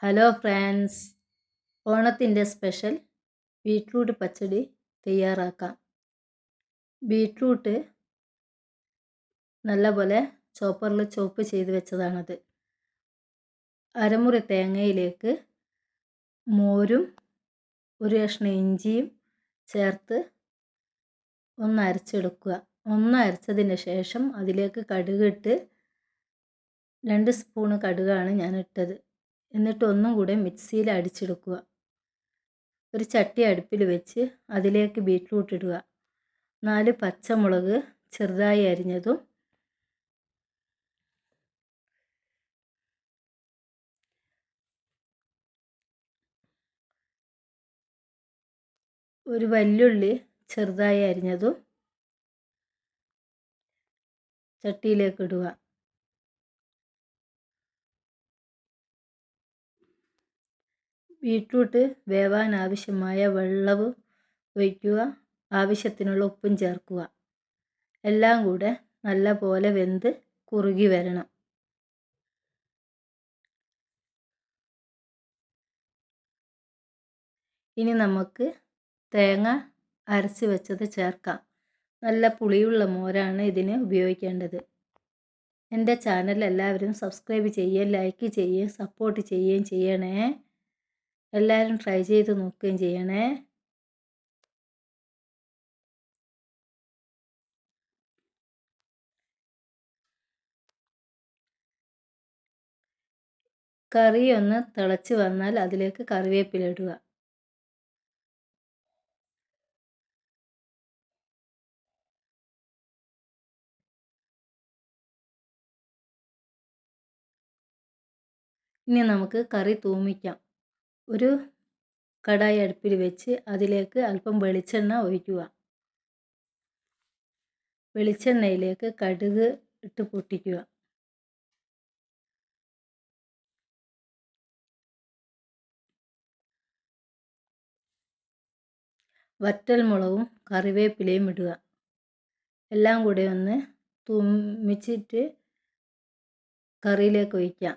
Hello friends, ഓണത്തിൻ്റെ special beetroot പച്ചടി തയ്യാറാക്കാം. Beetroot നല്ലപോലെ ചോപ്പറിൽ ചോപ്പ് ചെയ്ത് വെച്ചതാണത്. അരമുറി തേങ്ങയിലേക്ക് മോരും ഒരു കഷ്ണം ഇഞ്ചിയും ചേർത്ത് ഒന്ന് അരച്ചെടുക്കുക. ഒന്ന് അരച്ചതിന് ശേഷം അതിലേക്ക് കടുകിട്ട് 2 സ്പൂണ് കടുകാണ് ഞാൻ ഇട്ടത്. എന്നിട്ട് ഒന്നും കൂടെ മിക്സിയിൽ അടിച്ചെടുക്കുക. ഒരു ചട്ടി അടുപ്പിൽ വെച്ച് അതിലേക്ക് ബീട്രൂട്ട് ഇടുക. 4 പച്ചമുളക് ചെറുതായി അരിഞ്ഞതും ഒരു വല്യുള്ളി ചെറുതായി അരിഞ്ഞതും ചട്ടിയിലേക്ക് ഇടുക. ബീട്രൂട്ട് വേവാൻ ആവശ്യമായ വെള്ളവും ഒഴിക്കുക. ആവശ്യത്തിനുള്ള ഉപ്പും ചേർക്കുക. എല്ലാം കൂടെ നല്ല പോലെ വെന്ത് കുറുകി വരണം. ഇനി നമുക്ക് തേങ്ങ അരച്ച് വെച്ചത് ചേർക്കാം. നല്ല പുളിയുള്ള മോരാണ് ഇതിന് ഉപയോഗിക്കേണ്ടത്. എൻ്റെ ചാനൽ എല്ലാവരും സബ്സ്ക്രൈബ് ചെയ്യുകയും ലൈക്ക് ചെയ്യുകയും സപ്പോർട്ട് ചെയ്യുകയും ചെയ്യണേ. എല്ലാവരും ട്രൈ ചെയ്ത് നോക്കുകയും ചെയ്യണേ. കറി ഒന്ന് തിളച്ച് വന്നാൽ അതിലേക്ക് കറിവേപ്പില ഇടുക. ഇനി നമുക്ക് കറി തൂമിക്കാം. ഒരു കടായി അടുപ്പിൽ വെച്ച് അതിലേക്ക് അല്പം വെളിച്ചെണ്ണ ഒഴിക്കുക. വെളിച്ചെണ്ണയിലേക്ക് കടുക് ഇട്ട് പൊട്ടിക്കുക. വറ്റൽമുളകും കറിവേപ്പിലയും ഇടുക. എല്ലാം കൂടെ ഒന്ന് തൂമിച്ചിട്ട് കറിയിലേക്ക് ഒഴിക്കാം.